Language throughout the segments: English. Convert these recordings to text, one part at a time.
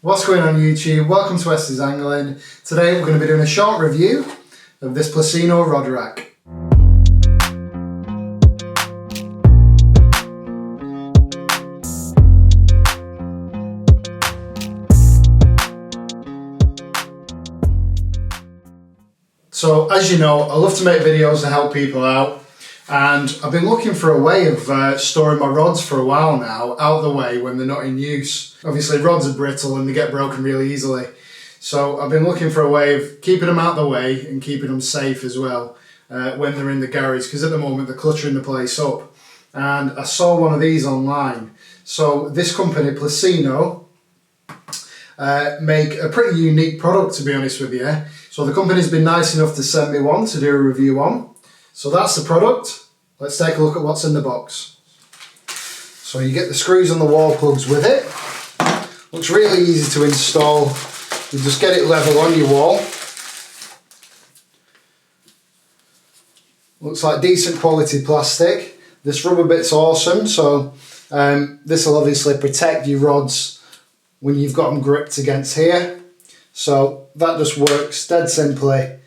What's going on YouTube? Welcome to Westysangling. Today we're going to be doing a short review of this Plusinno Rod rack. So as you know, I love to make videos and help people out, and I've been looking for a way of storing my rods for a while now, out of the way when they're not in use. Obviously rods are brittle and they get broken really easily, so I've been looking for a way of keeping them out of the way and keeping them safe as well when they're in the garage, because at the moment they're cluttering the place up. And I saw one of these online. So this company, Plusinno, make a pretty unique product, to be honest with you. So the company's been nice enough to send me one to do a review on. So that's the product. Let's take a look at what's in the box. So you get the screws and the wall plugs with it. Looks really easy to install. You just get it level on your wall. Looks like decent quality plastic. This rubber bit's awesome, so this will obviously protect your rods when you've got them gripped against here. So that just works dead simply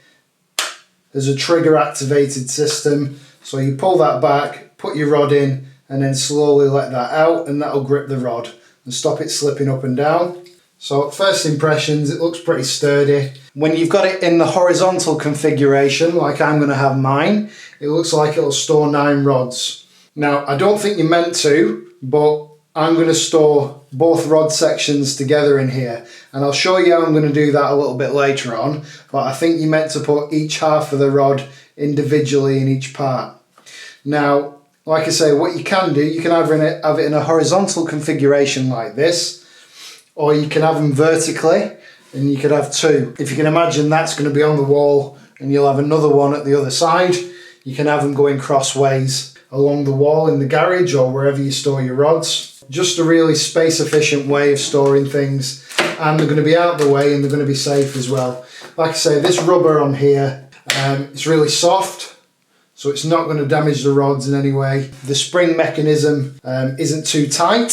as a trigger activated system. So you pull that back, put your rod in, and then slowly let that out, and that'll grip the rod and stop it slipping up and down. So first impressions, it looks pretty sturdy. When you've got it in the horizontal configuration, like I'm going to have mine, it looks like it'll store 9 rods. Now I don't think you're meant to, but I'm going to store both rod sections together in here, and I'll show you how I'm going to do that a little bit later on, but I think you're meant to put each half of the rod individually in each part. Now, like I say, what you can do, you can either have it in a horizontal configuration like this, or you can have them vertically, and you could have 2. If you can imagine, that's going to be on the wall, and you'll have another one at the other side. You can have them going crossways along the wall in the garage or wherever you store your rods. Just a really space efficient way of storing things, and they're going to be out of the way and they're going to be safe as well. Like I say, this rubber on here, it's really soft, so it's not going to damage the rods in any way. The spring mechanism isn't too tight,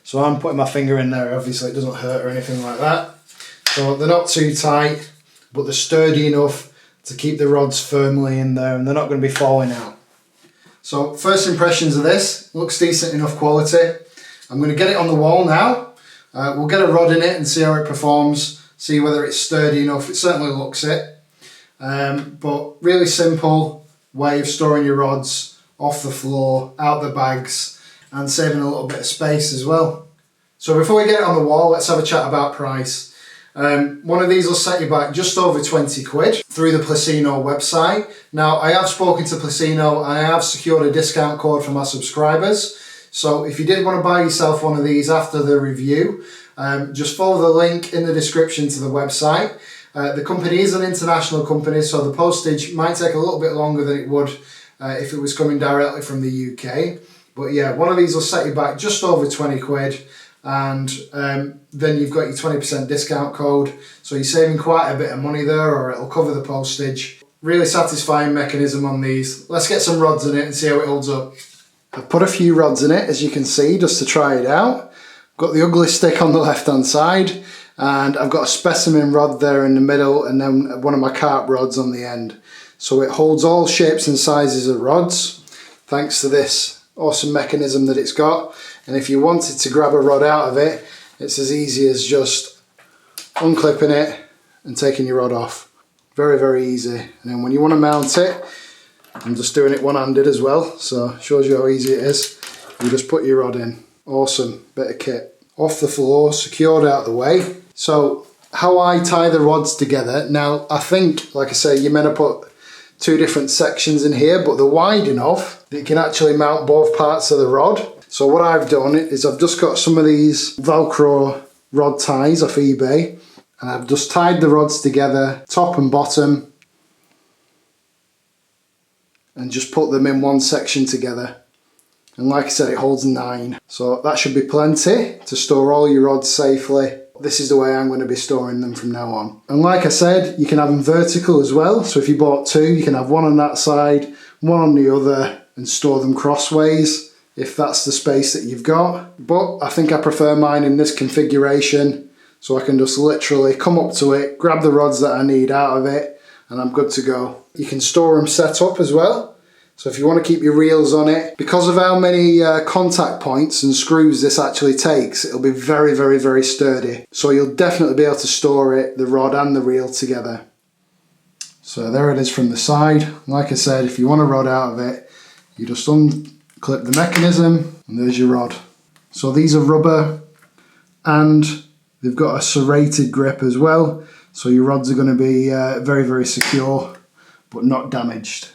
so I'm putting my finger in there. Obviously it doesn't hurt or anything like that. So they're not too tight, but they're sturdy enough to keep the rods firmly in there, and they're not going to be falling out. So first impressions of this, looks decent enough quality. I'm going to get it on the wall now. We'll get a rod in it and see how it performs, see whether it's sturdy enough. It certainly looks it. But really simple way of storing your rods off the floor, out the bags, and saving a little bit of space as well. So before we get it on the wall, let's have a chat about price. One of these will set you back just over 20 quid through the Plusinno website. Now I have spoken to Plusinno and I have secured a discount code for my subscribers. So if you did want to buy yourself one of these after the review, just follow the link in the description to the website. The company is an international company, so the postage might take a little bit longer than it would if it was coming directly from the UK. But yeah, one of these will set you back just over 20 quid, and then you've got your 20% discount code. So you're saving quite a bit of money there, or it'll cover the postage. Really satisfying mechanism on these. Let's get some rods in it and see how it holds up. I've put a few rods in it, as you can see, just to try it out. Got the ugly stick on the left hand side, and I've got a specimen rod there in the middle, and then one of my carp rods on the end. So it holds all shapes and sizes of rods, thanks to this awesome mechanism that it's got. And if you wanted to grab a rod out of it, it's as easy as just unclipping it and taking your rod off. Very, very easy. And then when you want to mount it, I'm just doing it one-handed as well, so shows you how easy it is. You just put your rod in. Awesome bit of kit. Off the floor, secured out of the way. So how I tie the rods together, now I think, like I say, you're meant to put 2 different sections in here, but they're wide enough that you can actually mount both parts of the rod. So what I've done is I've just got some of these Velcro rod ties off eBay, and I've just tied the rods together, top and bottom, and just put them in one section together. And like I said, it holds 9. So that should be plenty to store all your rods safely. This is the way I'm going to be storing them from now on. And like I said, you can have them vertical as well. So if you bought 2, you can have one on that side, one on the other, and store them crossways if that's the space that you've got. But I think I prefer mine in this configuration. So I can just literally come up to it, grab the rods that I need out of it, and I'm good to go. You can store them set up as well. So if you want to keep your reels on it, because of how many contact points and screws this actually takes, it'll be very, very, very sturdy. So you'll definitely be able to store it, the rod and the reel together. So there it is from the side. Like I said, if you want a rod out of it, you just unclip the mechanism and there's your rod. So these are rubber and they've got a serrated grip as well. So your rods are going to be very, very secure, but not damaged.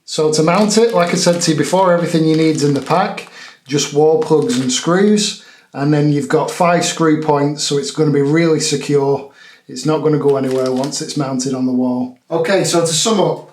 So to mount it, like I said to you before, everything you need is in the pack, just wall plugs and screws, and then you've got 5 screw points, so it's going to be really secure. It's not going to go anywhere once it's mounted on the wall. Okay, so to sum up,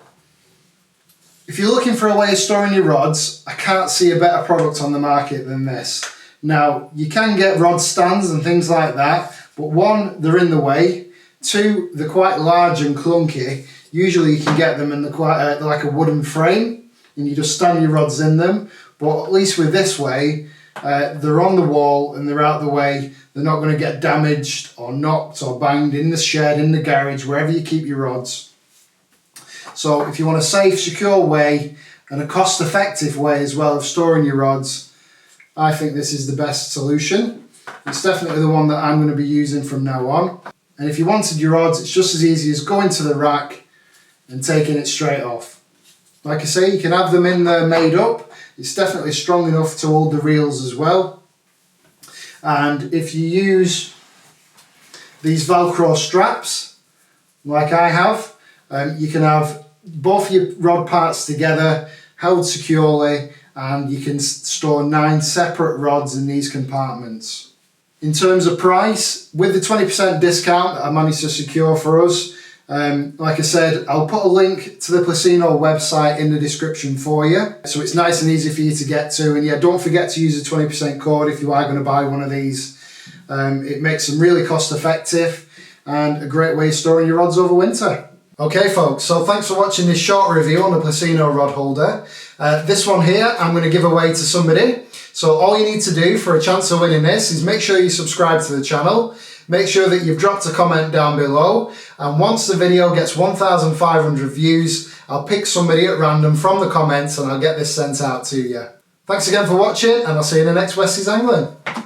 if you're looking for a way of storing your rods, I can't see a better product on the market than this. Now, you can get rod stands and things like that, but one, they're in the way, two, they're quite large and clunky. Usually you can get them in quite like a wooden frame and you just stand your rods in them, but at least with this way, they're on the wall and they're out the way. They're not going to get damaged or knocked or banged in the shed, in the garage, wherever you keep your rods. So if you want a safe, secure way and a cost-effective way as well of storing your rods, I think this is the best solution. It's definitely the one that I'm going to be using from now on. And if you wanted your rods, it's just as easy as going to the rack and taking it straight off. Like I say, you can have them in there made up. It's definitely strong enough to hold the reels as well. And if you use these Velcro straps, like I have, you can have both your rod parts together, held securely, and you can store 9 separate rods in these compartments. In terms of price, with the 20% discount that I managed to secure for us, like I said, I'll put a link to the Plusinno website in the description for you, so it's nice and easy for you to get to. And yeah, don't forget to use the 20% code if you are going to buy one of these. It makes them really cost effective and a great way of storing your rods over winter. Okay folks, so thanks for watching this short review on the Plusinno rod holder. This one here I'm going to give away to somebody. So all you need to do for a chance of winning this is make sure you subscribe to the channel. Make sure that you've dropped a comment down below, and once the video gets 1,500 views, I'll pick somebody at random from the comments and I'll get this sent out to you. Thanks again for watching, and I'll see you in the next Westysangling.